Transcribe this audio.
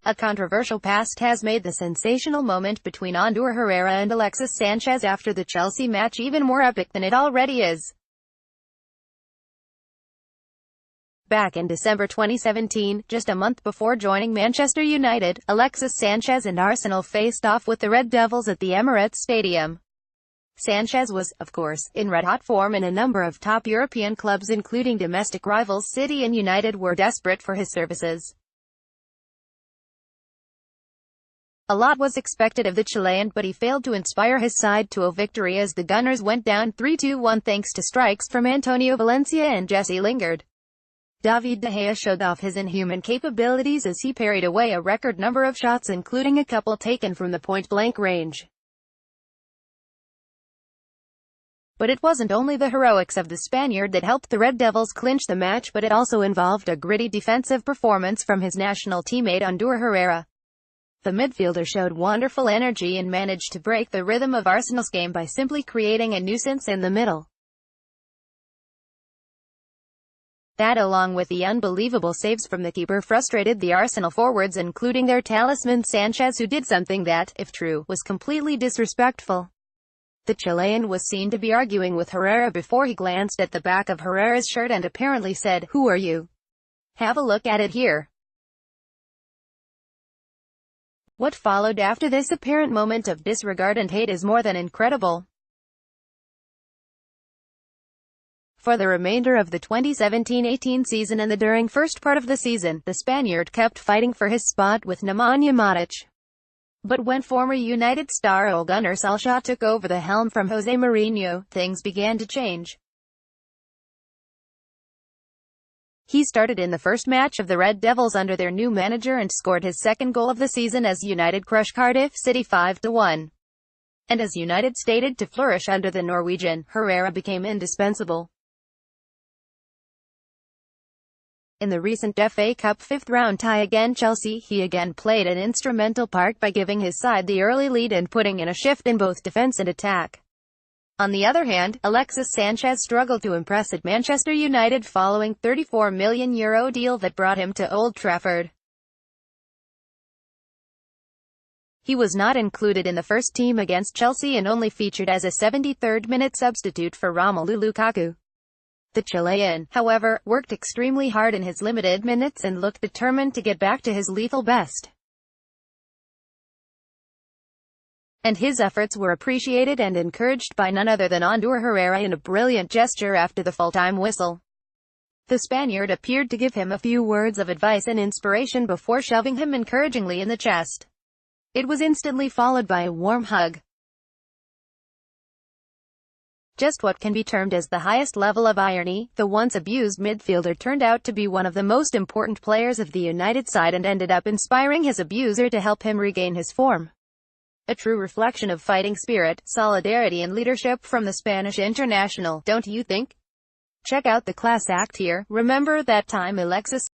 A controversial past has made the sensational moment between Ander Herrera and Alexis Sanchez after the Chelsea match even more epic than it already is. Back in December 2017, just a month before joining Manchester United, Alexis Sanchez and Arsenal faced off with the Red Devils at the Emirates Stadium. Sanchez was, of course, in red-hot form, and a number of top European clubs including domestic rivals City and United were desperate for his services. A lot was expected of the Chilean, but he failed to inspire his side to a victory as the Gunners went down 3-1 thanks to strikes from Antonio Valencia and Jesse Lingard. David De Gea showed off his inhuman capabilities as he parried away a record number of shots, including a couple taken from the point-blank range. But it wasn't only the heroics of the Spaniard that helped the Red Devils clinch the match, but it also involved a gritty defensive performance from his national teammate Ander Herrera. The midfielder showed wonderful energy and managed to break the rhythm of Arsenal's game by simply creating a nuisance in the middle. That, along with the unbelievable saves from the keeper, frustrated the Arsenal forwards, including their talisman Sanchez, who did something that, if true, was completely disrespectful. The Chilean was seen to be arguing with Herrera before he glanced at the back of Herrera's shirt and apparently said, "Who are you? Have a look at it here." What followed after this apparent moment of disregard and hate is more than incredible. For the remainder of the 2017-18 season and the during first part of the season, the Spaniard kept fighting for his spot with Nemanja Matic. But when former United star Ole Gunnar Solskjaer took over the helm from Jose Mourinho, things began to change. He started in the first match of the Red Devils under their new manager and scored his second goal of the season as United crushed Cardiff City 5-1. And as United started to flourish under the Norwegian, Herrera became indispensable. In the recent FA Cup fifth-round tie against Chelsea, he again played an instrumental part by giving his side the early lead and putting in a shift in both defence and attack. On the other hand, Alexis Sanchez struggled to impress at Manchester United following €34 million deal that brought him to Old Trafford. He was not included in the first team against Chelsea and only featured as a 73rd-minute substitute for Romelu Lukaku. The Chilean, however, worked extremely hard in his limited minutes and looked determined to get back to his lethal best. And his efforts were appreciated and encouraged by none other than Ander Herrera in a brilliant gesture after the full-time whistle. The Spaniard appeared to give him a few words of advice and inspiration before shoving him encouragingly in the chest. It was instantly followed by a warm hug. Just what can be termed as the highest level of irony, the once abused midfielder turned out to be one of the most important players of the United side and ended up inspiring his abuser to help him regain his form. A true reflection of fighting spirit, solidarity and leadership from the Spanish international, don't you think? Check out the class act here. Remember that time Alexis